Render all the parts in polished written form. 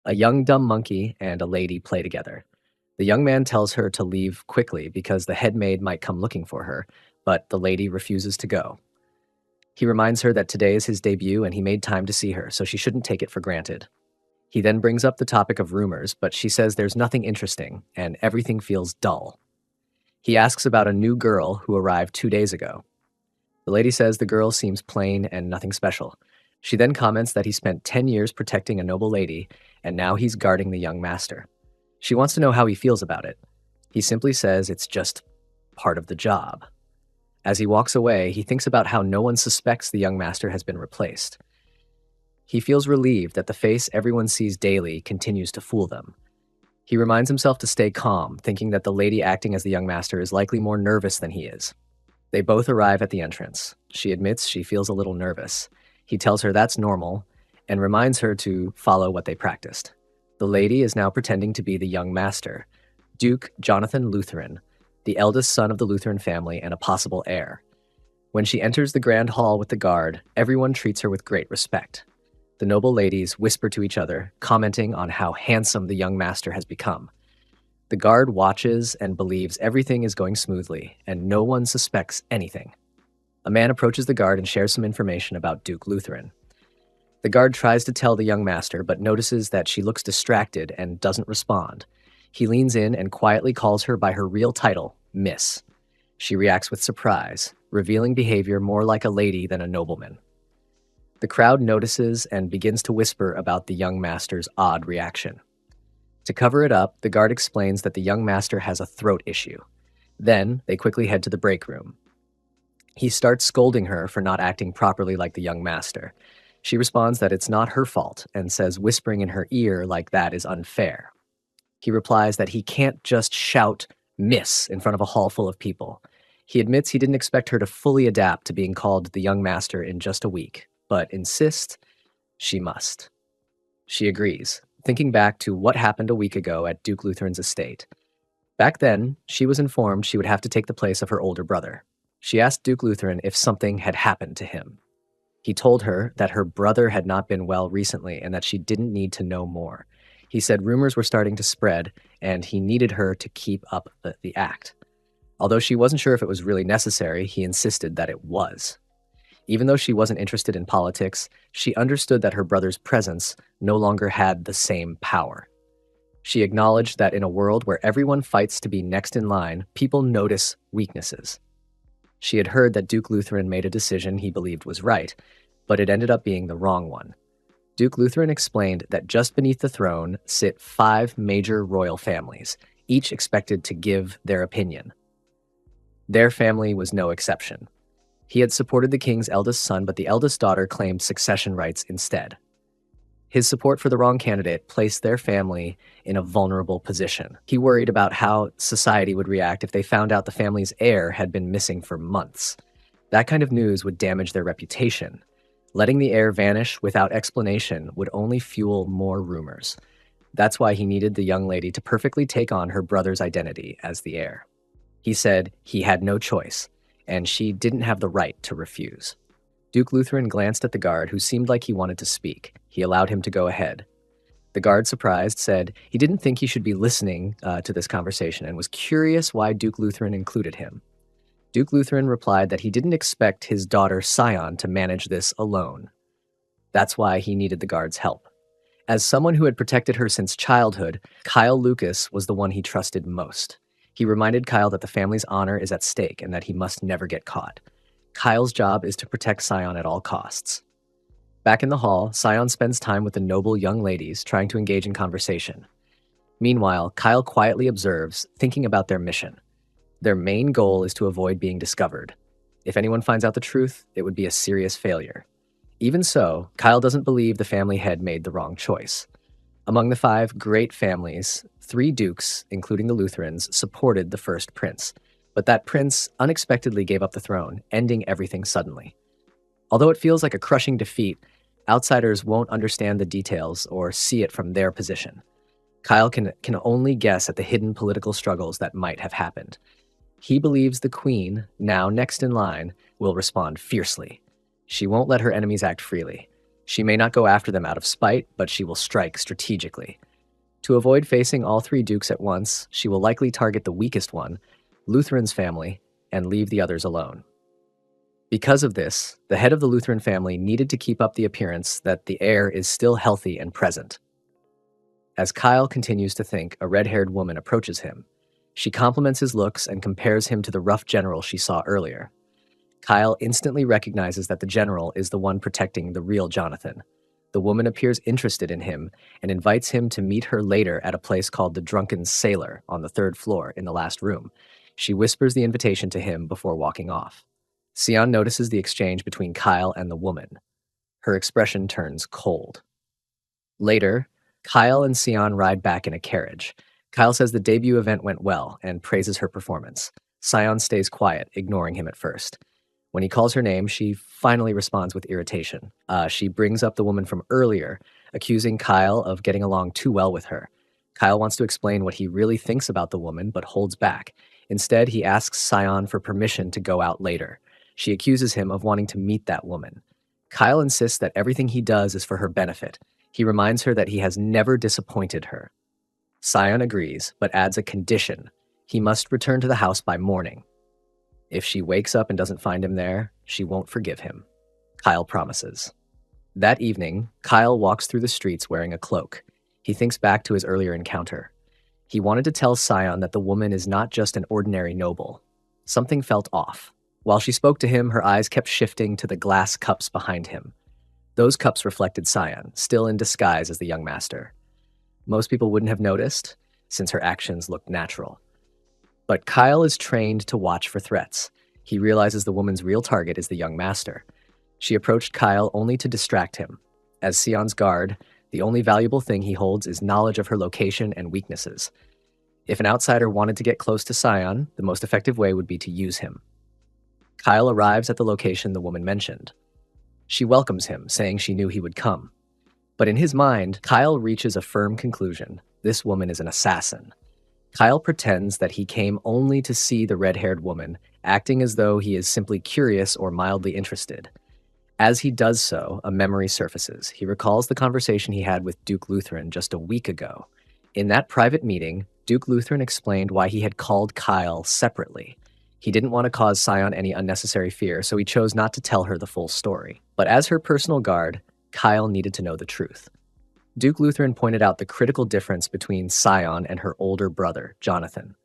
A young dumb monkey and a lady play together. The young man tells her to leave quickly because the head maid might come looking for her, but the lady refuses to go. He reminds her that today is his debut and he made time to see her, so she shouldn't take it for granted. He then brings up the topic of rumors, but she says there's nothing interesting and everything feels dull. He asks about a new girl who arrived 2 days ago. The lady says the girl seems plain and nothing special. She then comments that he spent 10 years protecting a noble lady, and now he's guarding the young master. She wants to know how he feels about it. He simply says it's just part of the job. As he walks away, he thinks about how no one suspects the young master has been replaced. He feels relieved that the face everyone sees daily continues to fool them. He reminds himself to stay calm, thinking that the lady acting as the young master is likely more nervous than he is. They both arrive at the entrance. She admits she feels a little nervous. He tells her that's normal and reminds her to follow what they practiced. The lady is now pretending to be the young master, Duke Jonathan Lutheran, the eldest son of the Lutheran family and a possible heir. When she enters the grand hall with the guard, everyone treats her with great respect. The noble ladies whisper to each other, commenting on how handsome the young master has become. The guard watches and believes everything is going smoothly, and no one suspects anything. A man approaches the guard and shares some information about Duke Lutheran. The guard tries to tell the young master, but notices that she looks distracted and doesn't respond. He leans in and quietly calls her by her real title, Miss. She reacts with surprise, revealing behavior more like a lady than a nobleman. The crowd notices and begins to whisper about the young master's odd reaction. To cover it up, the guard explains that the young master has a throat issue. Then, they quickly head to the break room. He starts scolding her for not acting properly like the young master. She responds that it's not her fault and says whispering in her ear like that is unfair. He replies that he can't just shout "Miss" in front of a hall full of people. He admits he didn't expect her to fully adapt to being called the young master in just a week, but insists she must. She agrees, thinking back to what happened a week ago at Duke Lutheran's estate. Back then, she was informed she would have to take the place of her older brother. She asked Duke Lutheran if something had happened to him. He told her that her brother had not been well recently and that she didn't need to know more. He said rumors were starting to spread, and he needed her to keep up the act. Although she wasn't sure if it was really necessary, he insisted that it was. Even though she wasn't interested in politics, she understood that her brother's presence no longer had the same power. She acknowledged that in a world where everyone fights to be next in line, people notice weaknesses. She had heard that Duke Lutheran made a decision he believed was right, but it ended up being the wrong one. Duke Lutheran explained that just beneath the throne sit 5 major royal families, each expected to give their opinion. Their family was no exception. He had supported the king's eldest son, but the eldest daughter claimed succession rights instead. His support for the wrong candidate placed their family in a vulnerable position. He worried about how society would react if they found out the family's heir had been missing for months. That kind of news would damage their reputation. Letting the heir vanish without explanation would only fuel more rumors. That's why he needed the young lady to perfectly take on her brother's identity as the heir. He said he had no choice, and she didn't have the right to refuse. Duke Lutheran glanced at the guard, who seemed like he wanted to speak. He allowed him to go ahead. The guard, surprised, said he didn't think he should be listening to this conversation and was curious why Duke Lutheran included him. Duke Lutheran replied that he didn't expect his daughter Sion to manage this alone. That's why he needed the guard's help. As someone who had protected her since childhood, Kyle Lucas was the one he trusted most. He reminded Kyle that the family's honor is at stake and that he must never get caught. Kyle's job is to protect Sion at all costs. Back in the hall, Sion spends time with the noble young ladies, trying to engage in conversation. Meanwhile, Kyle quietly observes, thinking about their mission. Their main goal is to avoid being discovered. If anyone finds out the truth, it would be a serious failure. Even so, Kyle doesn't believe the family head made the wrong choice. Among the 5 great families, 3 dukes, including the Lutherans, supported the first prince. But that prince unexpectedly gave up the throne, ending everything suddenly. Although it feels like a crushing defeat, outsiders won't understand the details or see it from their position. Kyle can only guess at the hidden political struggles that might have happened. He believes the queen, now next in line, will respond fiercely. She won't let her enemies act freely. She may not go after them out of spite, but she will strike strategically. To avoid facing all three dukes at once, she will likely target the weakest one, Lutheran's family, and leave the others alone. Because of this, the head of the Lutheran family needed to keep up the appearance that the heir is still healthy and present. As Kyle continues to think, a red-haired woman approaches him. She compliments his looks and compares him to the rough general she saw earlier. Kyle instantly recognizes that the general is the one protecting the real Jonathan. The woman appears interested in him and invites him to meet her later at a place called the Drunken Sailor on the 3rd floor in the last room. She whispers the invitation to him before walking off. Sion notices the exchange between Kyle and the woman. Her expression turns cold. Later, Kyle and Sion ride back in a carriage. Kyle says the debut event went well and praises her performance. Sion stays quiet, ignoring him at first. When he calls her name, she finally responds with irritation. She brings up the woman from earlier, accusing Kyle of getting along too well with her. Kyle wants to explain what he really thinks about the woman, but holds back. Instead, he asks Sion for permission to go out later. She accuses him of wanting to meet that woman. Kyle insists that everything he does is for her benefit. He reminds her that he has never disappointed her. Sion agrees, but adds a condition. He must return to the house by morning. If she wakes up and doesn't find him there, she won't forgive him. Kyle promises. That evening, Kyle walks through the streets wearing a cloak. He thinks back to his earlier encounter. He wanted to tell Sion that the woman is not just an ordinary noble. Something felt off. While she spoke to him, her eyes kept shifting to the glass cups behind him. Those cups reflected Sion, still in disguise as the young master. Most people wouldn't have noticed, since her actions looked natural. But Kyle is trained to watch for threats. He realizes the woman's real target is the young master. She approached Kyle only to distract him. As Sion's guard, the only valuable thing he holds is knowledge of her location and weaknesses. If an outsider wanted to get close to Sion, the most effective way would be to use him. Kyle arrives at the location the woman mentioned. She welcomes him, saying she knew he would come. But in his mind, Kyle reaches a firm conclusion. This woman is an assassin. Kyle pretends that he came only to see the red-haired woman, acting as though he is simply curious or mildly interested. As he does so, a memory surfaces. He recalls the conversation he had with Duke Lutheran just a week ago. In that private meeting, Duke Lutheran explained why he had called Kyle separately. He didn't want to cause Sion any unnecessary fear, so he chose not to tell her the full story. But as her personal guard, Kyle needed to know the truth. Duke Lutheran pointed out the critical difference between Sion and her older brother, Jonathan.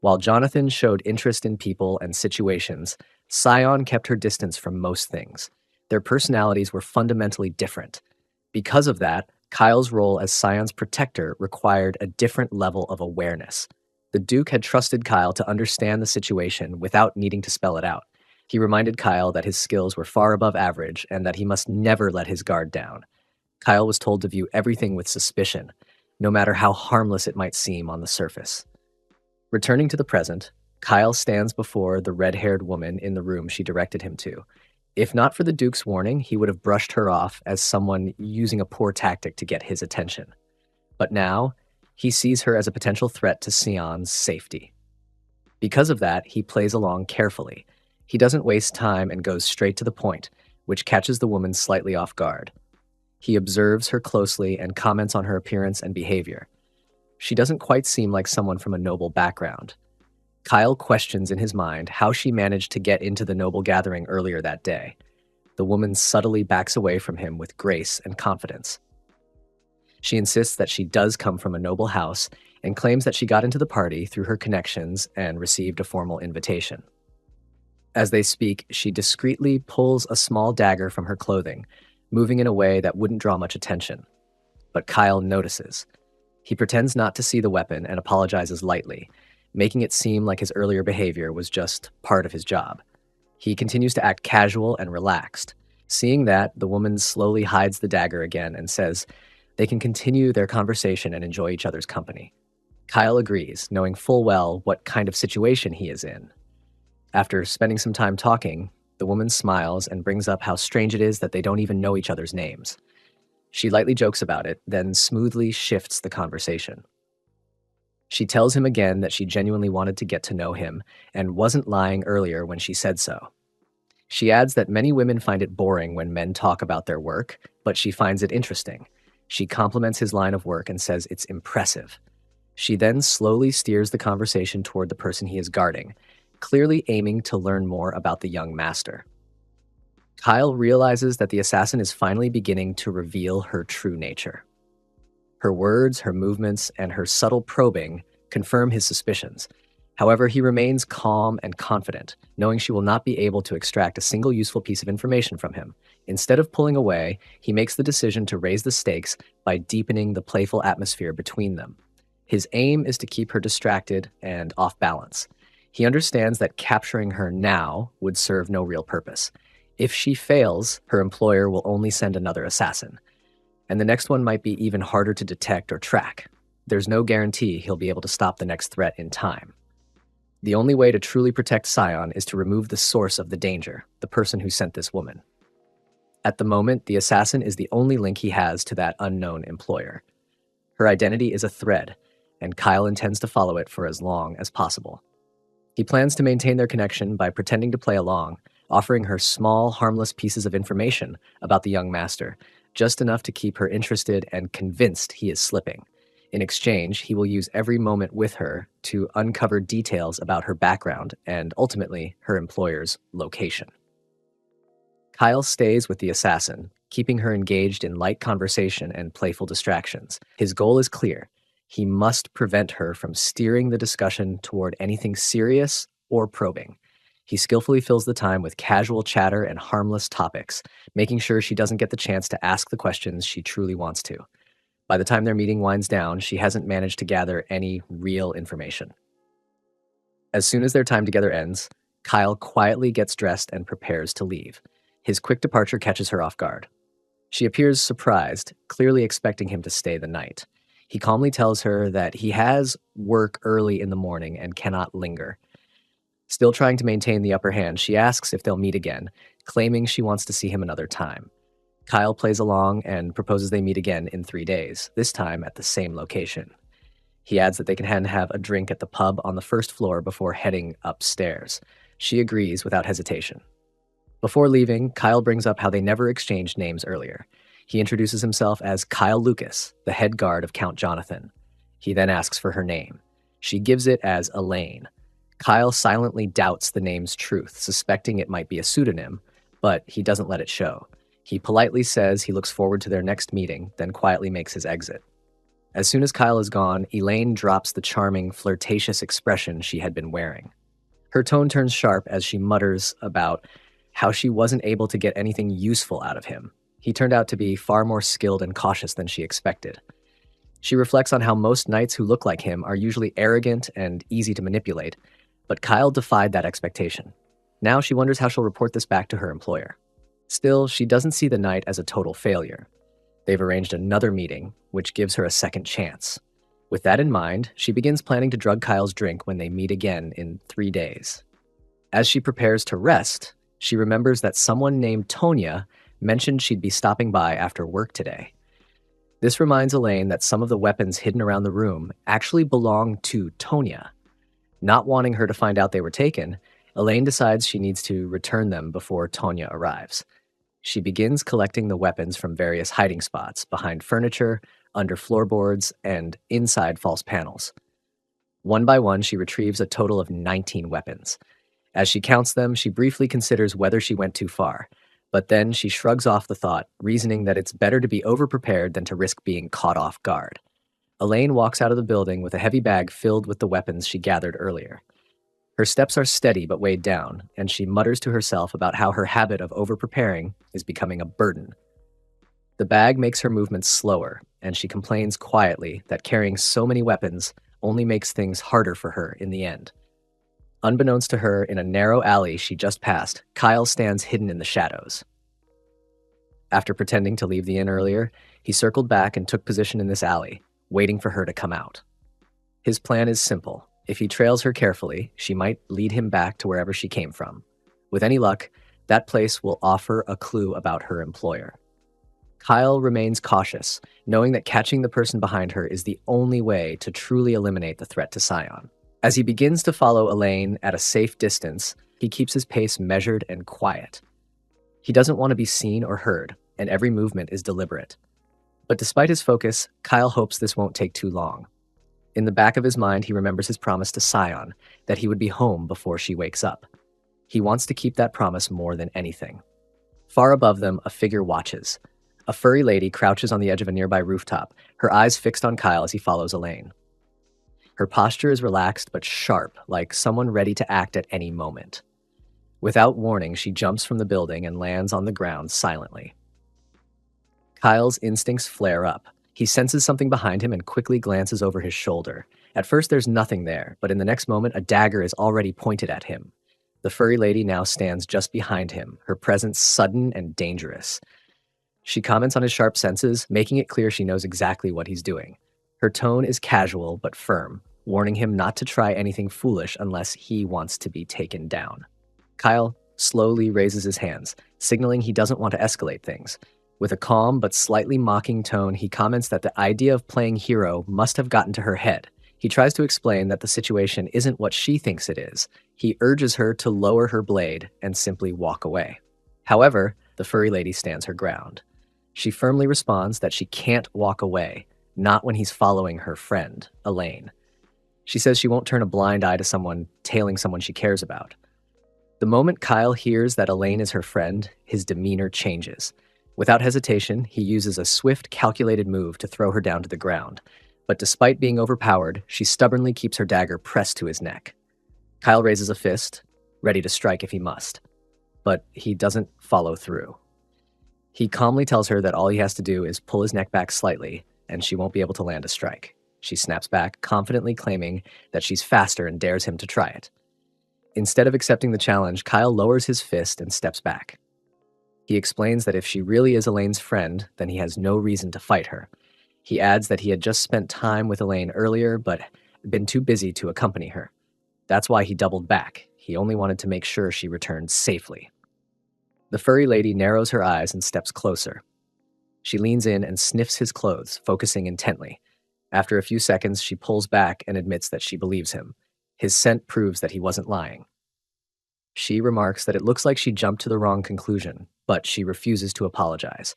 While Jonathan showed interest in people and situations, Sion kept her distance from most things. Their personalities were fundamentally different. Because of that, Kyle's role as Sion's protector required a different level of awareness. The Duke had trusted Kyle to understand the situation without needing to spell it out. He reminded Kyle that his skills were far above average and that he must never let his guard down. Kyle was told to view everything with suspicion, no matter how harmless it might seem on the surface. Returning to the present, Kyle stands before the red-haired woman in the room she directed him to. If not for the Duke's warning, he would have brushed her off as someone using a poor tactic to get his attention. But now, he sees her as a potential threat to Sion's safety. Because of that, he plays along carefully. He doesn't waste time and goes straight to the point, which catches the woman slightly off guard. He observes her closely and comments on her appearance and behavior. She doesn't quite seem like someone from a noble background. Kyle questions in his mind how she managed to get into the noble gathering earlier that day. The woman subtly backs away from him with grace and confidence. She insists that she does come from a noble house and claims that she got into the party through her connections and received a formal invitation. As they speak, she discreetly pulls a small dagger from her clothing, moving in a way that wouldn't draw much attention. But Kyle notices. He pretends not to see the weapon and apologizes lightly, making it seem like his earlier behavior was just part of his job. He continues to act casual and relaxed. Seeing that, the woman slowly hides the dagger again and says they can continue their conversation and enjoy each other's company. Kyle agrees, knowing full well what kind of situation he is in. After spending some time talking, the woman smiles and brings up how strange it is that they don't even know each other's names. She lightly jokes about it, then smoothly shifts the conversation. She tells him again that she genuinely wanted to get to know him and wasn't lying earlier when she said so. She adds that many women find it boring when men talk about their work, but she finds it interesting. She compliments his line of work and says it's impressive. She then slowly steers the conversation toward the person he is guarding, clearly aiming to learn more about the young master. Kyle realizes that the assassin is finally beginning to reveal her true nature. Her words, her movements, and her subtle probing confirm his suspicions. However, he remains calm and confident, knowing she will not be able to extract a single useful piece of information from him. Instead of pulling away, he makes the decision to raise the stakes by deepening the playful atmosphere between them. His aim is to keep her distracted and off balance. He understands that capturing her now would serve no real purpose. If she fails, her employer will only send another assassin, and the next one might be even harder to detect or track. There's no guarantee he'll be able to stop the next threat in time. The only way to truly protect Sion is to remove the source of the danger, the person who sent this woman. At the moment, the assassin is the only link he has to that unknown employer. Her identity is a thread, and Kyle intends to follow it for as long as possible. He plans to maintain their connection by pretending to play along, offering her small, harmless pieces of information about the young master, just enough to keep her interested and convinced he is slipping. In exchange, he will use every moment with her to uncover details about her background and, ultimately, her employer's location. Kyle stays with the assassin, keeping her engaged in light conversation and playful distractions. His goal is clear. He must prevent her from steering the discussion toward anything serious or probing. He skillfully fills the time with casual chatter and harmless topics, making sure she doesn't get the chance to ask the questions she truly wants to. By the time their meeting winds down, she hasn't managed to gather any real information. As soon as their time together ends, Kyle quietly gets dressed and prepares to leave. His quick departure catches her off guard. She appears surprised, clearly expecting him to stay the night. He calmly tells her that he has work early in the morning and cannot linger. Still trying to maintain the upper hand, she asks if they'll meet again, claiming she wants to see him another time. Kyle plays along and proposes they meet again in 3 days, this time at the same location. He adds that they can have a drink at the pub on the first floor before heading upstairs. She agrees without hesitation. Before leaving, Kyle brings up how they never exchanged names earlier. He introduces himself as Kyle Lucas, the head guard of Count Jonathan. He then asks for her name. She gives it as Elaine. Kyle silently doubts the name's truth, suspecting it might be a pseudonym, but he doesn't let it show. He politely says he looks forward to their next meeting, then quietly makes his exit. As soon as Kyle is gone, Elaine drops the charming, flirtatious expression she had been wearing. Her tone turns sharp as she mutters about how she wasn't able to get anything useful out of him. He turned out to be far more skilled and cautious than she expected. She reflects on how most knights who look like him are usually arrogant and easy to manipulate, but Kyle defied that expectation. Now she wonders how she'll report this back to her employer. Still, she doesn't see the night as a total failure. They've arranged another meeting, which gives her a second chance. With that in mind, she begins planning to drug Kyle's drink when they meet again in 3 days. As she prepares to rest, she remembers that someone named Tonya mentioned she'd be stopping by after work today. This reminds Elaine that some of the weapons hidden around the room actually belong to Tonya. Not wanting her to find out they were taken, Elaine decides she needs to return them before Tonya arrives. She begins collecting the weapons from various hiding spots, behind furniture, under floorboards, and inside false panels. One by one, she retrieves a total of 19 weapons. As she counts them, she briefly considers whether she went too far, but then she shrugs off the thought, reasoning that it's better to be overprepared than to risk being caught off guard. Elaine walks out of the building with a heavy bag filled with the weapons she gathered earlier. Her steps are steady but weighed down, and she mutters to herself about how her habit of overpreparing is becoming a burden. The bag makes her movements slower, and she complains quietly that carrying so many weapons only makes things harder for her in the end. Unbeknownst to her, in a narrow alley she just passed, Kyle stands hidden in the shadows. After pretending to leave the inn earlier, he circled back and took position in this alley, waiting for her to come out. His plan is simple. If he trails her carefully, she might lead him back to wherever she came from. With any luck, that place will offer a clue about her employer. Kyle remains cautious, knowing that catching the person behind her is the only way to truly eliminate the threat to Sion. As he begins to follow Elaine at a safe distance, He keeps his pace measured and quiet. He doesn't want to be seen or heard, and every movement is deliberate. But despite his focus, Kyle hopes this won't take too long. In the back of his mind, he remembers his promise to Scion, that he would be home before she wakes up. He wants to keep that promise more than anything. Far above them, a figure watches. A furry lady crouches on the edge of a nearby rooftop, her eyes fixed on Kyle as he follows Elaine. Her posture is relaxed but sharp, like someone ready to act at any moment. Without warning, she jumps from the building and lands on the ground silently. Kyle's instincts flare up. He senses something behind him and quickly glances over his shoulder. At first, there's nothing there, but in the next moment, a dagger is already pointed at him. The furry lady now stands just behind him, her presence sudden and dangerous. She comments on his sharp senses, making it clear she knows exactly what he's doing. Her tone is casual but firm, warning him not to try anything foolish unless he wants to be taken down. Kyle slowly raises his hands, signaling he doesn't want to escalate things. With a calm but slightly mocking tone, he comments that the idea of playing hero must have gotten to her head. He tries to explain that the situation isn't what she thinks it is. He urges her to lower her blade and simply walk away. However, the furry lady stands her ground. She firmly responds that she can't walk away, not when he's following her friend, Elaine. She says she won't turn a blind eye to someone tailing someone she cares about. The moment Kyle hears that Elaine is her friend, his demeanor changes. Without hesitation, he uses a swift, calculated move to throw her down to the ground. But despite being overpowered, she stubbornly keeps her dagger pressed to his neck. Kyle raises a fist, ready to strike if he must. But he doesn't follow through. He calmly tells her that all he has to do is pull his neck back slightly, and she won't be able to land a strike. She snaps back, confidently claiming that she's faster and dares him to try it. Instead of accepting the challenge, Kyle lowers his fist and steps back. He explains that if she really is Elaine's friend, then he has no reason to fight her. He adds that he had just spent time with Elaine earlier, but been too busy to accompany her. That's why he doubled back. He only wanted to make sure she returned safely. The furry lady narrows her eyes and steps closer. She leans in and sniffs his clothes, focusing intently. After a few seconds, she pulls back and admits that she believes him. His scent proves that he wasn't lying. She remarks that it looks like she jumped to the wrong conclusion, but she refuses to apologize.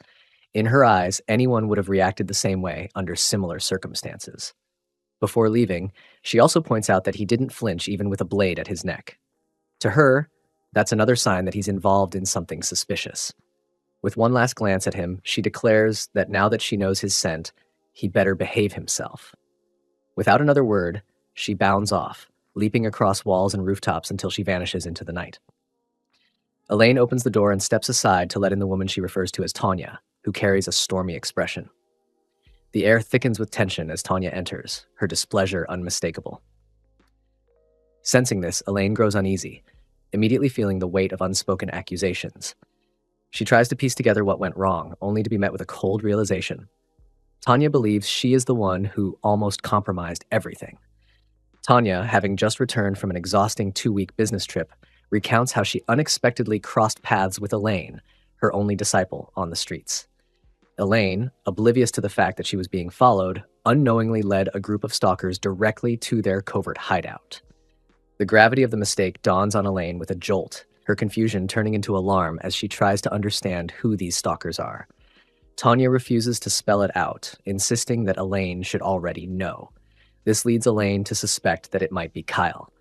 In her eyes, anyone would have reacted the same way under similar circumstances. Before leaving, she also points out that he didn't flinch even with a blade at his neck. To her, that's another sign that he's involved in something suspicious. With one last glance at him, she declares that now that she knows his scent, he better behave himself. Without another word, she bounds off, leaping across walls and rooftops until she vanishes into the night. Elaine opens the door and steps aside to let in the woman she refers to as Tanya, who carries a stormy expression. The air thickens with tension as Tanya enters, her displeasure unmistakable. Sensing this, Elaine grows uneasy, immediately feeling the weight of unspoken accusations. She tries to piece together what went wrong, only to be met with a cold realization. Tanya believes she is the one who almost compromised everything. Tanya, having just returned from an exhausting 2-week business trip, recounts how she unexpectedly crossed paths with Elaine, her only disciple, on the streets. Elaine, oblivious to the fact that she was being followed, unknowingly led a group of stalkers directly to their covert hideout. The gravity of the mistake dawns on Elaine with a jolt, her confusion turning into alarm as she tries to understand who these stalkers are. Tanya refuses to spell it out, insisting that Elaine should already know. This leads Elaine to suspect that it might be Kyle.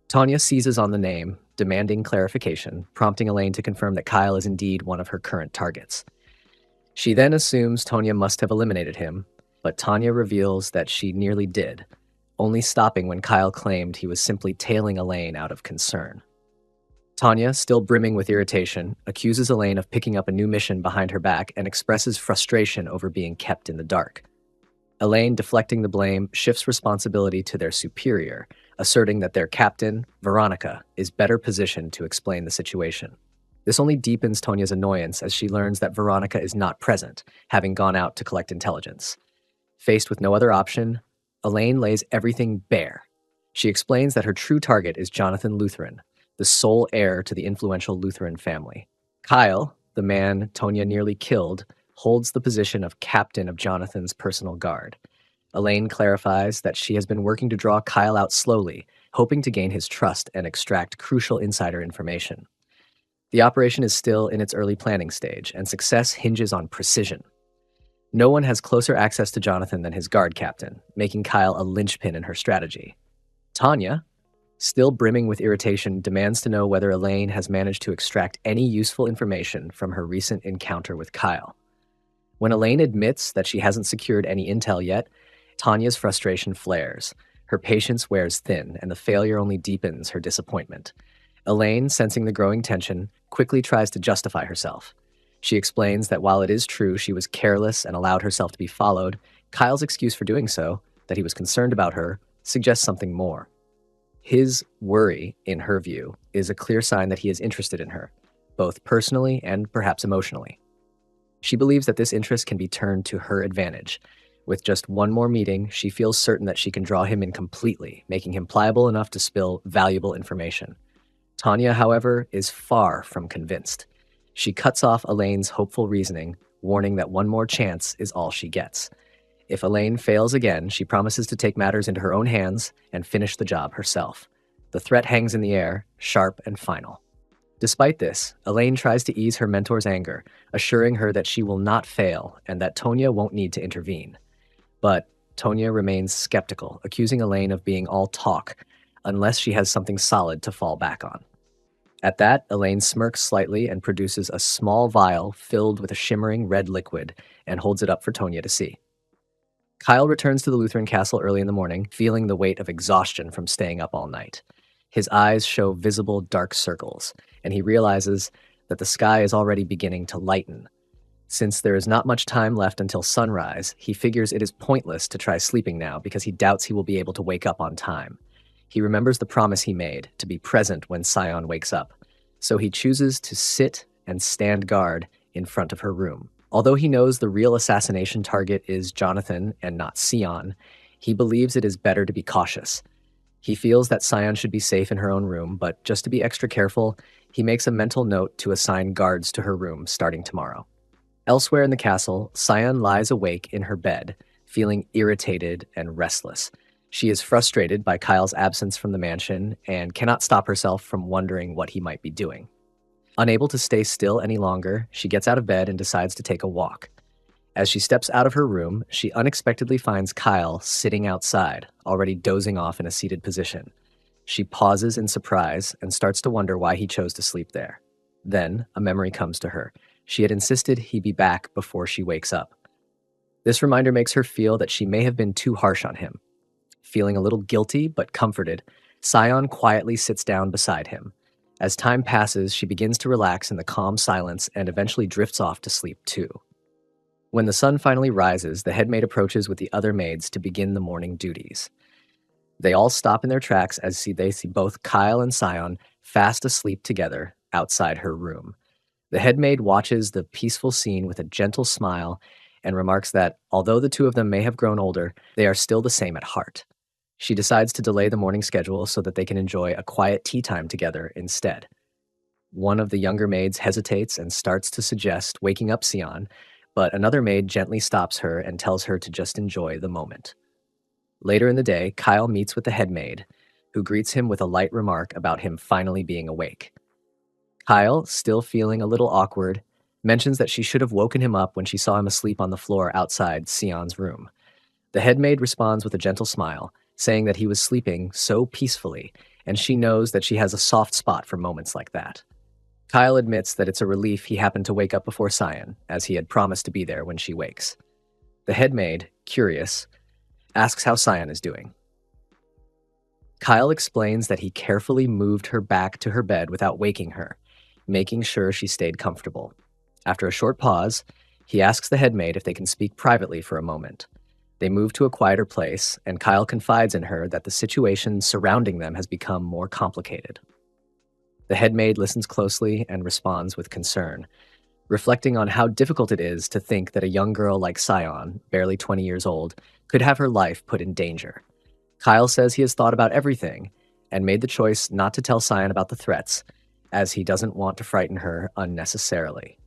Tanya seizes on the name, demanding clarification, prompting Elaine to confirm that Kyle is indeed one of her current targets. She then assumes Tanya must have eliminated him, but Tanya reveals that she nearly did, only stopping when Kyle claimed he was simply tailing Elaine out of concern. Tanya, still brimming with irritation, accuses Elaine of picking up a new mission behind her back and expresses frustration over being kept in the dark. Elaine, deflecting the blame, shifts responsibility to their superior, asserting that their captain, Veronica, is better positioned to explain the situation. This only deepens Tanya's annoyance as she learns that Veronica is not present, having gone out to collect intelligence. Faced with no other option, Elaine lays everything bare. She explains that her true target is Jonathan Lutheran, the sole heir to the influential Lutheran family. Kyle, the man Tanya nearly killed, holds the position of captain of Jonathan's personal guard. Elaine clarifies that she has been working to draw Kyle out slowly, hoping to gain his trust and extract crucial insider information. The operation is still in its early planning stage, and success hinges on precision. No one has closer access to Jonathan than his guard captain, making Kyle a linchpin in her strategy. Tanya, still brimming with irritation, demands to know whether Elaine has managed to extract any useful information from her recent encounter with Kyle. When Elaine admits that she hasn't secured any intel yet, Tanya's frustration flares. Her patience wears thin, and the failure only deepens her disappointment. Elaine, sensing the growing tension, quickly tries to justify herself. She explains that while it is true she was careless and allowed herself to be followed, Kyle's excuse for doing so, that he was concerned about her, suggests something more. His worry, in her view, is a clear sign that he is interested in her, both personally and perhaps emotionally. She believes that this interest can be turned to her advantage. With just one more meeting, she feels certain that she can draw him in completely, making him pliable enough to spill valuable information. Tanya, however, is far from convinced. She cuts off Elaine's hopeful reasoning, warning that one more chance is all she gets. If Elaine fails again, she promises to take matters into her own hands and finish the job herself. The threat hangs in the air, sharp and final. Despite this, Elaine tries to ease her mentor's anger, assuring her that she will not fail and that Tonya won't need to intervene. But Tonya remains skeptical, accusing Elaine of being all talk, unless she has something solid to fall back on. At that, Elaine smirks slightly and produces a small vial filled with a shimmering red liquid and holds it up for Tonya to see. Kyle returns to the Lutheran castle early in the morning, feeling the weight of exhaustion from staying up all night. His eyes show visible dark circles, and he realizes that the sky is already beginning to lighten. Since there is not much time left until sunrise, he figures it is pointless to try sleeping now because he doubts he will be able to wake up on time. He remembers the promise he made to be present when Sion wakes up, so he chooses to sit and stand guard in front of her room. Although he knows the real assassination target is Jonathan and not Sion, he believes it is better to be cautious. He feels that Sion should be safe in her own room, but just to be extra careful, he makes a mental note to assign guards to her room starting tomorrow. Elsewhere in the castle, Sion lies awake in her bed, feeling irritated and restless. She is frustrated by Kyle's absence from the mansion and cannot stop herself from wondering what he might be doing. Unable to stay still any longer, she gets out of bed and decides to take a walk. As she steps out of her room, she unexpectedly finds Kyle sitting outside, already dozing off in a seated position. She pauses in surprise and starts to wonder why he chose to sleep there. Then, a memory comes to her. She had insisted he be back before she wakes up. This reminder makes her feel that she may have been too harsh on him. Feeling a little guilty but comforted, Sion quietly sits down beside him. As time passes, she begins to relax in the calm silence and eventually drifts off to sleep too. When the sun finally rises, the headmaid approaches with the other maids to begin the morning duties. They all stop in their tracks as they see both Kyle and Sion fast asleep together outside her room. The headmaid watches the peaceful scene with a gentle smile and remarks that, although the two of them may have grown older, they are still the same at heart. She decides to delay the morning schedule so that they can enjoy a quiet tea time together instead. One of the younger maids hesitates and starts to suggest waking up Sion, but another maid gently stops her and tells her to just enjoy the moment. Later in the day, Kyle meets with the headmaid, who greets him with a light remark about him finally being awake. Kyle, still feeling a little awkward, mentions that she should have woken him up when she saw him asleep on the floor outside Sion's room. The headmaid responds with a gentle smile, saying that he was sleeping so peacefully, and she knows that she has a soft spot for moments like that. Kyle admits that it's a relief he happened to wake up before Sion, as he had promised to be there when she wakes. The headmaid, curious, asks how Sion is doing. Kyle explains that he carefully moved her back to her bed without waking her, making sure she stayed comfortable. After a short pause, he asks the headmaid if they can speak privately for a moment. They move to a quieter place, and Kyle confides in her that the situation surrounding them has become more complicated. The headmaid listens closely and responds with concern, reflecting on how difficult it is to think that a young girl like Sion, barely 20 years old, could have her life put in danger. Kyle says he has thought about everything and made the choice not to tell Sion about the threats, as he doesn't want to frighten her unnecessarily.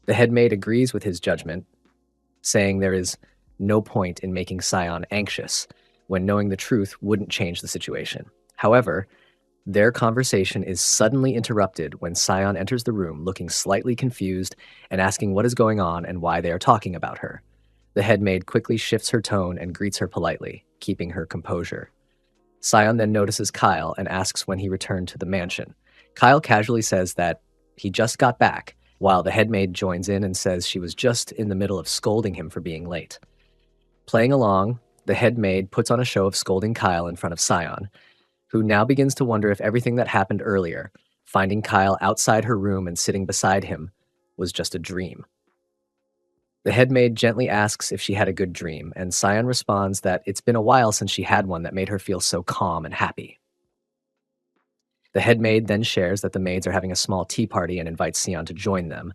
The headmaid agrees with his judgment, saying there is no point in making Sion anxious, when knowing the truth wouldn't change the situation. However, their conversation is suddenly interrupted when Sion enters the room looking slightly confused and asking what is going on and why they are talking about her. The headmaid quickly shifts her tone and greets her politely, keeping her composure. Sion then notices Kyle and asks when he returned to the mansion. Kyle casually says that he just got back, while the headmaid joins in and says she was just in the middle of scolding him for being late. Playing along, the headmaid puts on a show of scolding Kyle in front of Sion, who now begins to wonder if everything that happened earlier, finding Kyle outside her room and sitting beside him, was just a dream. The headmaid gently asks if she had a good dream, and Sion responds that it's been a while since she had one that made her feel so calm and happy. The headmaid then shares that the maids are having a small tea party and invites Sion to join them,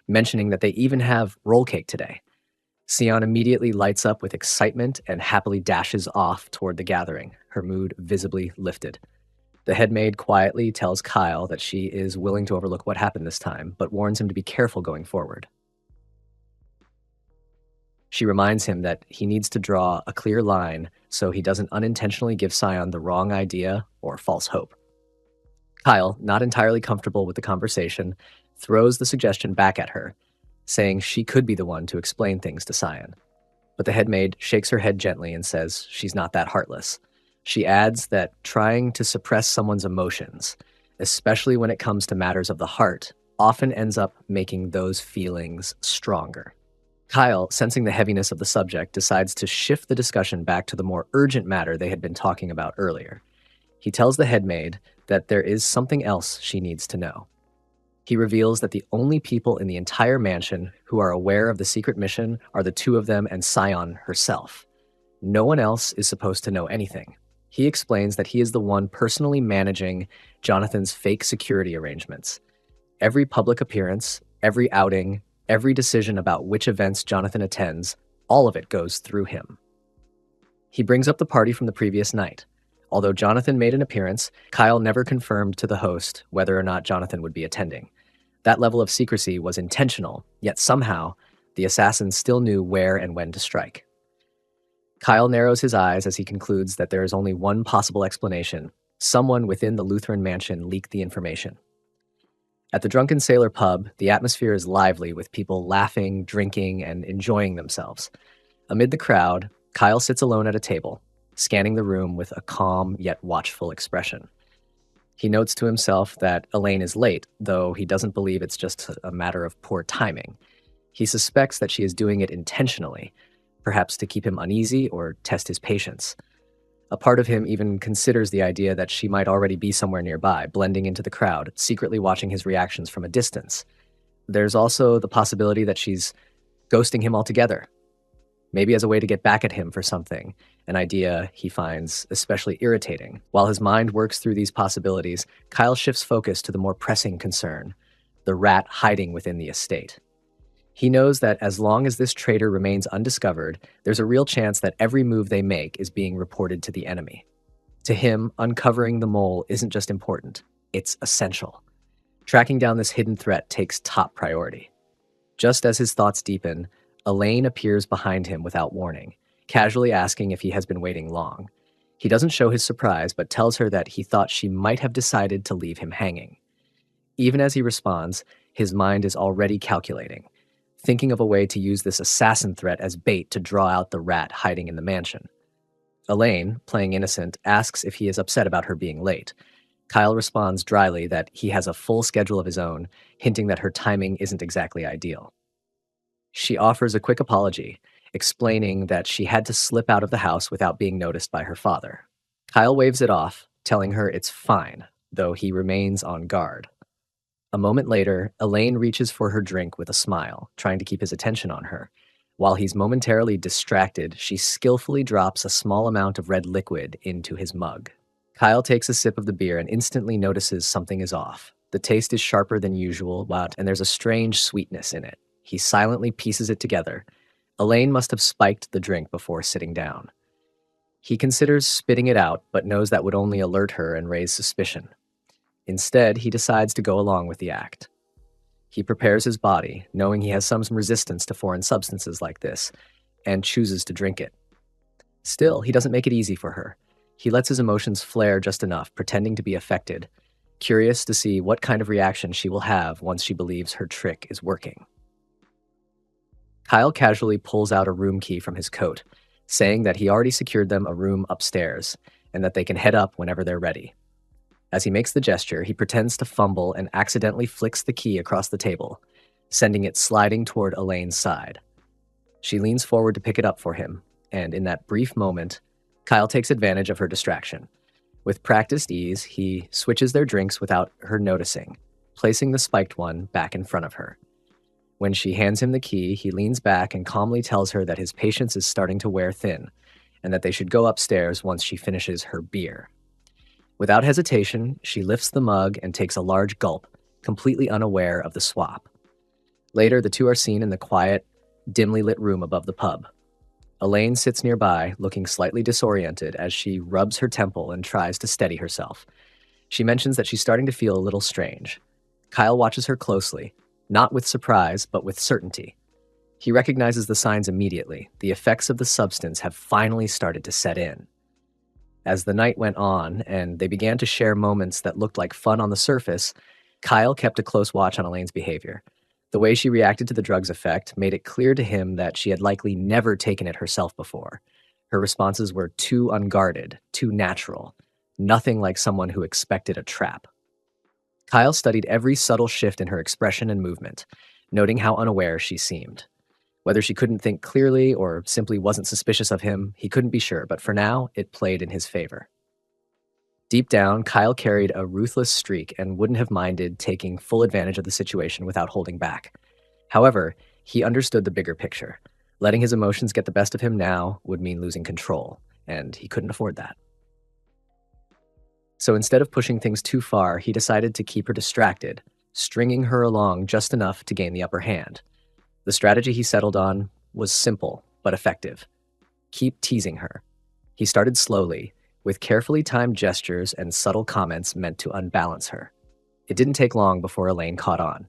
mentioning that they even have roll cake today. Sion immediately lights up with excitement and happily dashes off toward the gathering, her mood visibly lifted. The headmaid quietly tells Kyle that she is willing to overlook what happened this time, but warns him to be careful going forward. She reminds him that he needs to draw a clear line so he doesn't unintentionally give Sion the wrong idea or false hope. Kyle, not entirely comfortable with the conversation, throws the suggestion back at her, saying she could be the one to explain things to Sion. But the headmaid shakes her head gently and says she's not that heartless. She adds that trying to suppress someone's emotions, especially when it comes to matters of the heart, often ends up making those feelings stronger. Kyle, sensing the heaviness of the subject, decides to shift the discussion back to the more urgent matter they had been talking about earlier. He tells the headmaid that there is something else she needs to know. He reveals that the only people in the entire mansion who are aware of the secret mission are the two of them and Sion herself. No one else is supposed to know anything. He explains that he is the one personally managing Jonathan's fake security arrangements. Every public appearance, every outing, every decision about which events Jonathan attends, all of it goes through him. He brings up the party from the previous night. Although Jonathan made an appearance, Kyle never confirmed to the host whether or not Jonathan would be attending. That level of secrecy was intentional, yet somehow, the assassins still knew where and when to strike. Kyle narrows his eyes as he concludes that there is only one possible explanation. Someone within the Lutheran mansion leaked the information. At the Drunken Sailor pub, the atmosphere is lively with people laughing, drinking, and enjoying themselves. Amid the crowd, Kyle sits alone at a table, scanning the room with a calm yet watchful expression. He notes to himself that Elaine is late, though he doesn't believe it's just a matter of poor timing. He suspects that she is doing it intentionally, perhaps to keep him uneasy or test his patience. A part of him even considers the idea that she might already be somewhere nearby, blending into the crowd, secretly watching his reactions from a distance. There's also the possibility that she's ghosting him altogether, maybe as a way to get back at him for something, an idea he finds especially irritating. While his mind works through these possibilities, Kyle shifts focus to the more pressing concern, the rat hiding within the estate. He knows that as long as this traitor remains undiscovered, there's a real chance that every move they make is being reported to the enemy. To him, uncovering the mole isn't just important, it's essential. Tracking down this hidden threat takes top priority. Just as his thoughts deepen, Elaine appears behind him without warning, casually asking if he has been waiting long. He doesn't show his surprise, but tells her that he thought she might have decided to leave him hanging. Even as he responds, his mind is already calculating, thinking of a way to use this assassin threat as bait to draw out the rat hiding in the mansion. Elaine, playing innocent, asks if he is upset about her being late. Kyle responds dryly that he has a full schedule of his own, hinting that her timing isn't exactly ideal. She offers a quick apology, explaining that she had to slip out of the house without being noticed by her father. Kyle waves it off, telling her it's fine, though he remains on guard. A moment later, Elaine reaches for her drink with a smile, trying to keep his attention on her. While he's momentarily distracted, she skillfully drops a small amount of red liquid into his mug. Kyle takes a sip of the beer and instantly notices something is off. The taste is sharper than usual, and there's a strange sweetness in it. He silently pieces it together. Elaine must have spiked the drink before sitting down. He considers spitting it out, but knows that would only alert her and raise suspicion. Instead, he decides to go along with the act. He prepares his body, knowing he has some resistance to foreign substances like this, and chooses to drink it. Still, he doesn't make it easy for her. He lets his emotions flare just enough, pretending to be affected, curious to see what kind of reaction she will have once she believes her trick is working. Kyle casually pulls out a room key from his coat, saying that he already secured them a room upstairs and that they can head up whenever they're ready. As he makes the gesture, he pretends to fumble and accidentally flicks the key across the table, sending it sliding toward Elaine's side. She leans forward to pick it up for him, and in that brief moment, Kyle takes advantage of her distraction. With practiced ease, he switches their drinks without her noticing, placing the spiked one back in front of her. When she hands him the key, he leans back and calmly tells her that his patience is starting to wear thin, and that they should go upstairs once she finishes her beer. Without hesitation, she lifts the mug and takes a large gulp, completely unaware of the swap. Later, the two are seen in the quiet, dimly lit room above the pub. Elaine sits nearby, looking slightly disoriented as she rubs her temple and tries to steady herself. She mentions that she's starting to feel a little strange. Kyle watches her closely, not with surprise, but with certainty. He recognizes the signs immediately. The effects of the substance have finally started to set in. As the night went on and they began to share moments that looked like fun on the surface, Kyle kept a close watch on Elaine's behavior. The way she reacted to the drug's effect made it clear to him that she had likely never taken it herself before. Her responses were too unguarded, too natural, nothing like someone who expected a trap. Kyle studied every subtle shift in her expression and movement, noting how unaware she seemed. Whether she couldn't think clearly or simply wasn't suspicious of him, he couldn't be sure, but for now, it played in his favor. Deep down, Kyle carried a ruthless streak and wouldn't have minded taking full advantage of the situation without holding back. However, he understood the bigger picture. Letting his emotions get the best of him now would mean losing control, and he couldn't afford that. So instead of pushing things too far, he decided to keep her distracted, stringing her along just enough to gain the upper hand. The strategy he settled on was simple but effective. Keep teasing her. He started slowly, with carefully timed gestures and subtle comments meant to unbalance her. It didn't take long before Elaine caught on.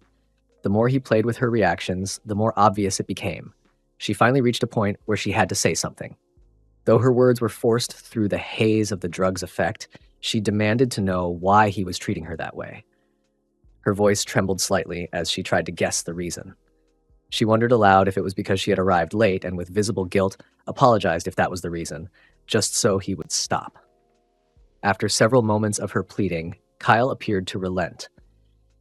The more he played with her reactions, the more obvious it became. She finally reached a point where she had to say something. Though her words were forced through the haze of the drug's effect, she demanded to know why he was treating her that way. Her voice trembled slightly as she tried to guess the reason. She wondered aloud if it was because she had arrived late and with visible guilt apologized if that was the reason, just so he would stop. After several moments of her pleading, Kyle appeared to relent.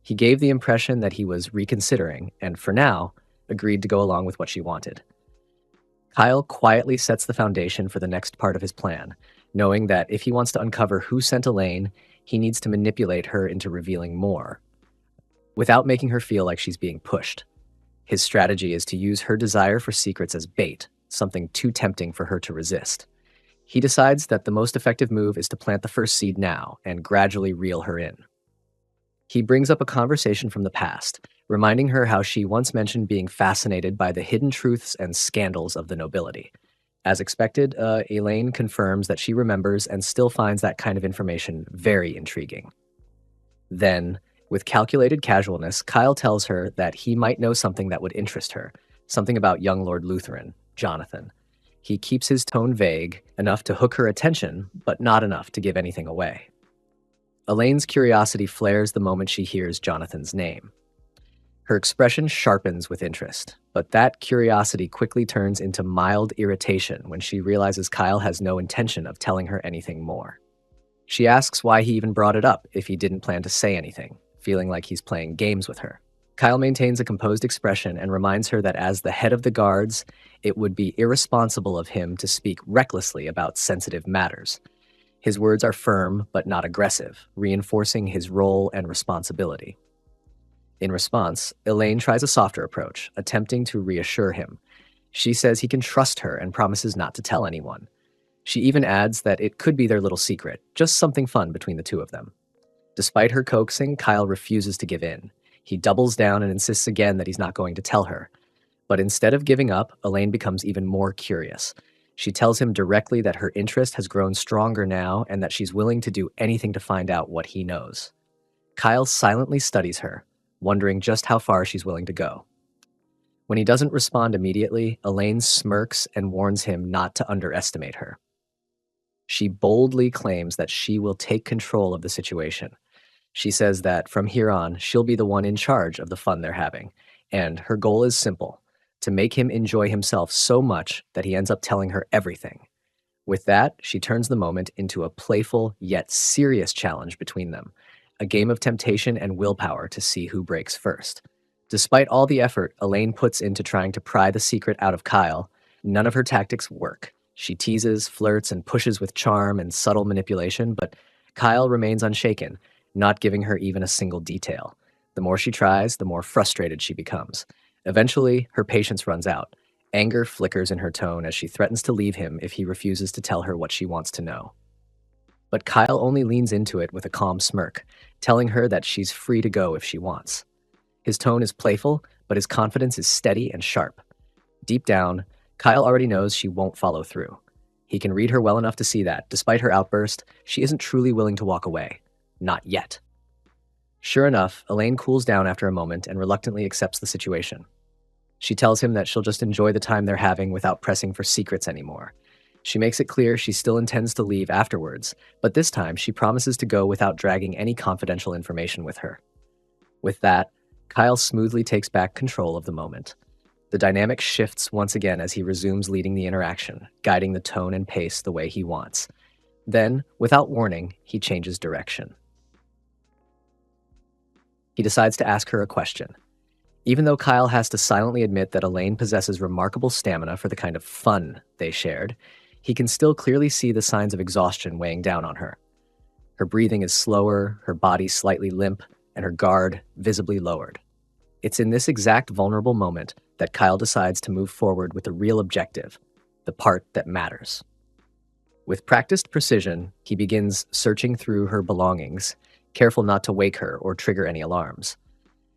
He gave the impression that he was reconsidering and, for now, agreed to go along with what she wanted. Kyle quietly sets the foundation for the next part of his plan, knowing that if he wants to uncover who sent Elaine, he needs to manipulate her into revealing more, without making her feel like she's being pushed. His strategy is to use her desire for secrets as bait, something too tempting for her to resist. He decides that the most effective move is to plant the first seed now and gradually reel her in. He brings up a conversation from the past, reminding her how she once mentioned being fascinated by the hidden truths and scandals of the nobility. As expected, Elaine confirms that she remembers and still finds that kind of information very intriguing. Then, with calculated casualness, Kyle tells her that he might know something that would interest her, something about young Lord Lutheran, Jonathan. He keeps his tone vague, enough to hook her attention, but not enough to give anything away. Elaine's curiosity flares the moment she hears Jonathan's name. Her expression sharpens with interest, but that curiosity quickly turns into mild irritation when she realizes Kyle has no intention of telling her anything more. She asks why he even brought it up if he didn't plan to say anything, feeling like he's playing games with her. Kyle maintains a composed expression and reminds her that as the head of the guards, it would be irresponsible of him to speak recklessly about sensitive matters. His words are firm but not aggressive, reinforcing his role and responsibility. In response, Elaine tries a softer approach, attempting to reassure him. She says he can trust her and promises not to tell anyone. She even adds that it could be their little secret, just something fun between the two of them. Despite her coaxing, Kyle refuses to give in. He doubles down and insists again that he's not going to tell her. But instead of giving up, Elaine becomes even more curious. She tells him directly that her interest has grown stronger now and that she's willing to do anything to find out what he knows. Kyle silently studies her, wondering just how far she's willing to go. When he doesn't respond immediately, Elaine smirks and warns him not to underestimate her. She boldly claims that she will take control of the situation. She says that from here on, she'll be the one in charge of the fun they're having, and her goal is simple: to make him enjoy himself so much that he ends up telling her everything. With that, she turns the moment into a playful yet serious challenge between them, a game of temptation and willpower to see who breaks first. Despite all the effort Elaine puts into trying to pry the secret out of Kyle, none of her tactics work. She teases, flirts, and pushes with charm and subtle manipulation, but Kyle remains unshaken, not giving her even a single detail. The more she tries, the more frustrated she becomes. Eventually, her patience runs out. Anger flickers in her tone as she threatens to leave him if he refuses to tell her what she wants to know. But Kyle only leans into it with a calm smirk, telling her that she's free to go if she wants. His tone is playful, but his confidence is steady and sharp. Deep down, Kyle already knows she won't follow through. He can read her well enough to see that, despite her outburst, she isn't truly willing to walk away. Not yet. Sure enough, Elaine cools down after a moment and reluctantly accepts the situation. She tells him that she'll just enjoy the time they're having without pressing for secrets anymore. She makes it clear she still intends to leave afterwards, but this time she promises to go without dragging any confidential information with her. With that, Kyle smoothly takes back control of the moment. The dynamic shifts once again as he resumes leading the interaction, guiding the tone and pace the way he wants. Then, without warning, he changes direction. He decides to ask her a question. Even though Kyle has to silently admit that Elaine possesses remarkable stamina for the kind of fun they shared, he can still clearly see the signs of exhaustion weighing down on her. Her breathing is slower, her body slightly limp, and her guard visibly lowered. It's in this exact vulnerable moment that Kyle decides to move forward with the real objective, the part that matters. With practiced precision, he begins searching through her belongings, careful not to wake her or trigger any alarms.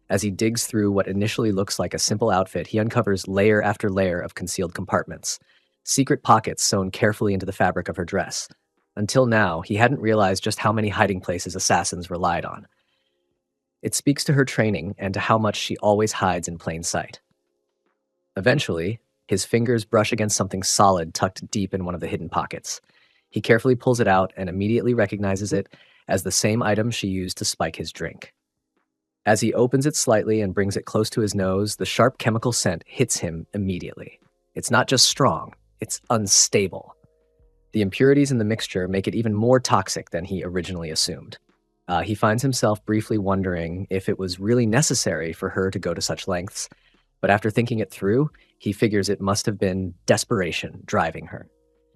As he digs through what initially looks like a simple outfit, he uncovers layer after layer of concealed compartments, secret pockets sewn carefully into the fabric of her dress. Until now, he hadn't realized just how many hiding places assassins relied on. It speaks to her training and to how much she always hides in plain sight. Eventually, his fingers brush against something solid tucked deep in one of the hidden pockets. He carefully pulls it out and immediately recognizes it as the same item she used to spike his drink. As he opens it slightly and brings it close to his nose, the sharp chemical scent hits him immediately. It's not just strong, it's unstable. The impurities in the mixture make it even more toxic than he originally assumed. He finds himself briefly wondering if it was really necessary for her to go to such lengths, but after thinking it through, he figures it must have been desperation driving her.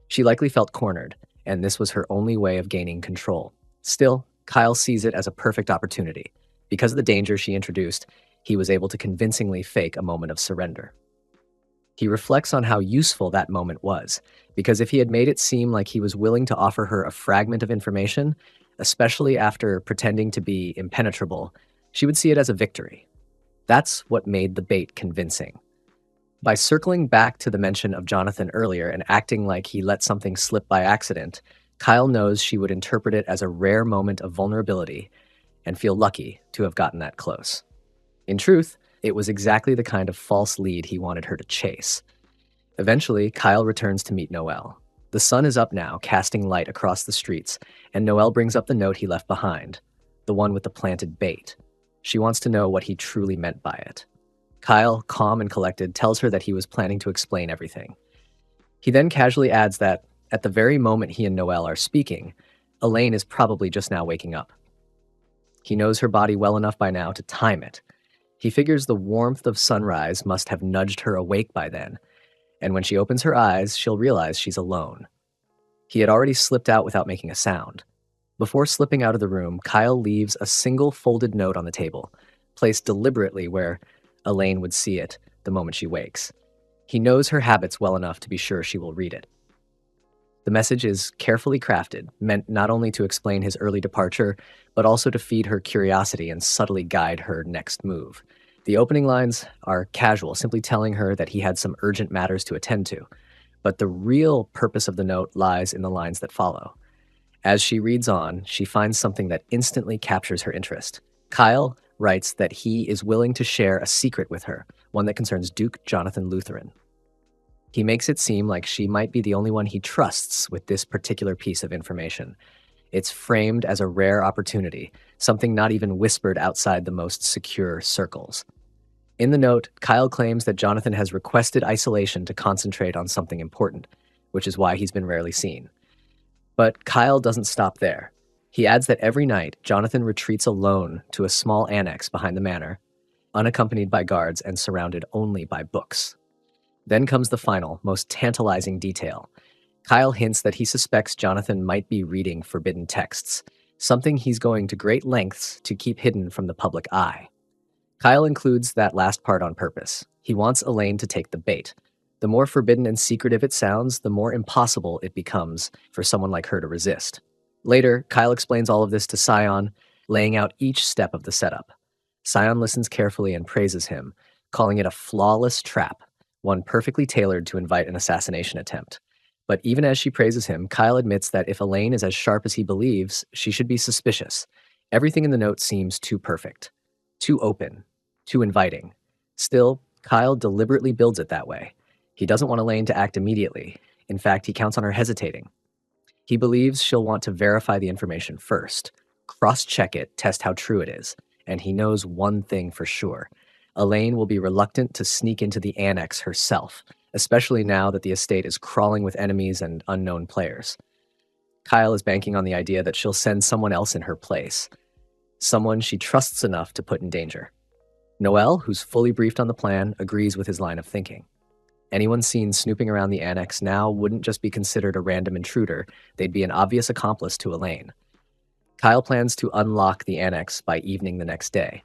She likely felt cornered, and this was her only way of gaining control. Still, Kyle sees it as a perfect opportunity. Because of the danger she introduced, he was able to convincingly fake a moment of surrender. He reflects on how useful that moment was, because if he had made it seem like he was willing to offer her a fragment of information, especially after pretending to be impenetrable, she would see it as a victory. That's what made the bait convincing. By circling back to the mention of Jonathan earlier and acting like he let something slip by accident, Kyle knows she would interpret it as a rare moment of vulnerability and feel lucky to have gotten that close. In truth, it was exactly the kind of false lead he wanted her to chase. Eventually, Kyle returns to meet Noelle. The sun is up now, casting light across the streets, and Noelle brings up the note he left behind, the one with the planted bait. She wants to know what he truly meant by it. Kyle, calm and collected, tells her that he was planning to explain everything. He then casually adds that, at the very moment he and Noelle are speaking, Elaine is probably just now waking up. He knows her body well enough by now to time it. He figures the warmth of sunrise must have nudged her awake by then, and when she opens her eyes, she'll realize she's alone. He had already slipped out without making a sound. Before slipping out of the room, Kyle leaves a single folded note on the table, placed deliberately where Elaine would see it the moment she wakes. He knows her habits well enough to be sure she will read it. The message is carefully crafted, meant not only to explain his early departure, but also to feed her curiosity and subtly guide her next move. The opening lines are casual, simply telling her that he had some urgent matters to attend to. But the real purpose of the note lies in the lines that follow. As she reads on, she finds something that instantly captures her interest. Kyle, writes that he is willing to share a secret with her, one that concerns Duke Jonathan Lutheran. He makes it seem like she might be the only one he trusts with this particular piece of information. It's framed as a rare opportunity, something not even whispered outside the most secure circles. In the note, Kyle claims that Jonathan has requested isolation to concentrate on something important, which is why he's been rarely seen. But Kyle doesn't stop there. He adds that every night, Jonathan retreats alone to a small annex behind the manor, unaccompanied by guards and surrounded only by books. Then comes the final, most tantalizing detail. Kyle hints that he suspects Jonathan might be reading forbidden texts, something he's going to great lengths to keep hidden from the public eye. Kyle includes that last part on purpose. He wants Elaine to take the bait. The more forbidden and secretive it sounds, the more impossible it becomes for someone like her to resist. Later, Kyle explains all of this to Scion, laying out each step of the setup. Scion listens carefully and praises him, calling it a flawless trap, one perfectly tailored to invite an assassination attempt. But even as she praises him, Kyle admits that if Elaine is as sharp as he believes, she should be suspicious. Everything in the note seems too perfect, too open, too inviting. Still, Kyle deliberately builds it that way. He doesn't want Elaine to act immediately. In fact, he counts on her hesitating. He believes she'll want to verify the information first, cross-check it, test how true it is. And he knows one thing for sure. Elaine will be reluctant to sneak into the annex herself, especially now that the estate is crawling with enemies and unknown players. Kyle is banking on the idea that she'll send someone else in her place, someone she trusts enough to put in danger. Noelle, who's fully briefed on the plan, agrees with his line of thinking. Anyone seen snooping around the annex now wouldn't just be considered a random intruder, they'd be an obvious accomplice to Elaine. Kyle plans to unlock the annex by evening the next day.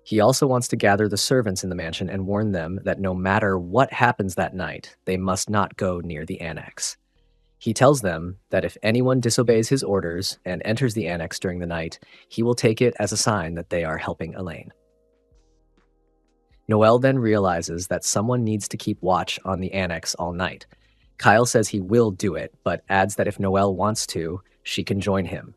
He also wants to gather the servants in the mansion and warn them that no matter what happens that night, they must not go near the annex. He tells them that if anyone disobeys his orders and enters the annex during the night, he will take it as a sign that they are helping Elaine. Noelle then realizes that someone needs to keep watch on the annex all night. Kyle says he will do it, but adds that if Noelle wants to, she can join him.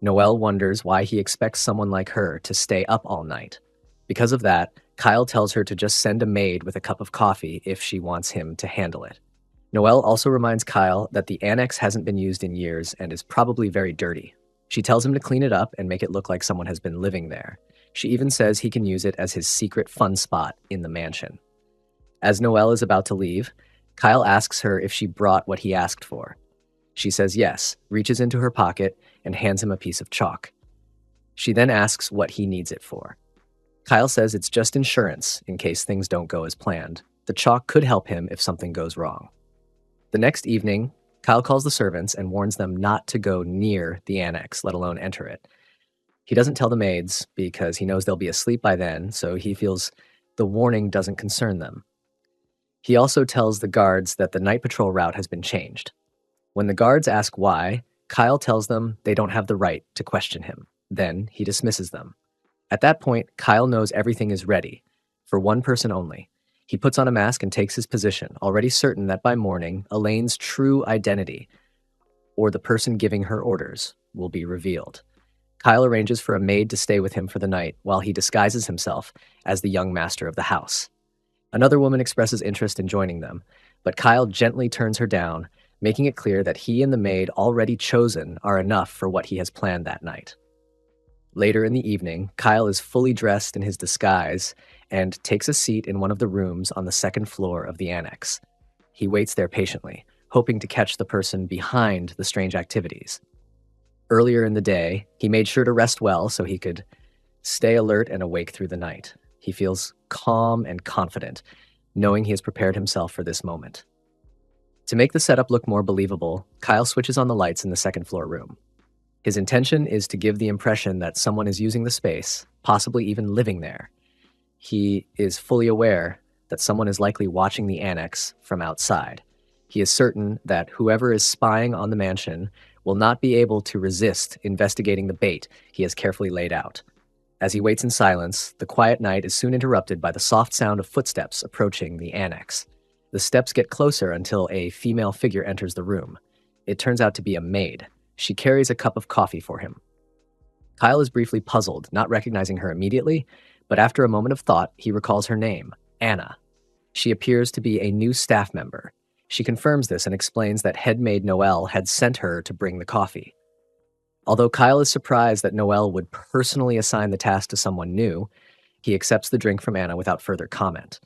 Noelle wonders why he expects someone like her to stay up all night. Because of that, Kyle tells her to just send a maid with a cup of coffee if she wants him to handle it. Noelle also reminds Kyle that the annex hasn't been used in years and is probably very dirty. She tells him to clean it up and make it look like someone has been living there. She even says he can use it as his secret fun spot in the mansion. As Noelle is about to leave, Kyle asks her if she brought what he asked for. She says yes, reaches into her pocket, and hands him a piece of chalk. She then asks what he needs it for. Kyle says it's just insurance in case things don't go as planned. The chalk could help him if something goes wrong. The next evening, Kyle calls the servants and warns them not to go near the annex, let alone enter it. He doesn't tell the maids because he knows they'll be asleep by then, so he feels the warning doesn't concern them. He also tells the guards that the night patrol route has been changed. When the guards ask why, Kyle tells them they don't have the right to question him. Then he dismisses them. At that point, Kyle knows everything is ready, for one person only. He puts on a mask and takes his position, already certain that by morning, Elaine's true identity, or the person giving her orders, will be revealed. Kyle arranges for a maid to stay with him for the night while he disguises himself as the young master of the house. Another woman expresses interest in joining them, but Kyle gently turns her down, making it clear that he and the maid already chosen are enough for what he has planned that night. Later in the evening, Kyle is fully dressed in his disguise and takes a seat in one of the rooms on the second floor of the annex. He waits there patiently, hoping to catch the person behind the strange activities. Earlier in the day, he made sure to rest well so he could stay alert and awake through the night. He feels calm and confident, knowing he has prepared himself for this moment. To make the setup look more believable, Kyle switches on the lights in the second floor room. His intention is to give the impression that someone is using the space, possibly even living there. He is fully aware that someone is likely watching the annex from outside. He is certain that whoever is spying on the mansion will not be able to resist investigating the bait he has carefully laid out. As he waits in silence, the quiet night is soon interrupted by the soft sound of footsteps approaching the annex. The steps get closer until a female figure enters the room. It turns out to be a maid. She carries a cup of coffee for him. Kyle is briefly puzzled, not recognizing her immediately, But after a moment of thought, he recalls her name, Anna. She appears to be a new staff member. She confirms this and explains that head maid Noelle had sent her to bring the coffee. Although Kyle is surprised that Noelle would personally assign the task to someone new, he accepts the drink from Anna without further comment.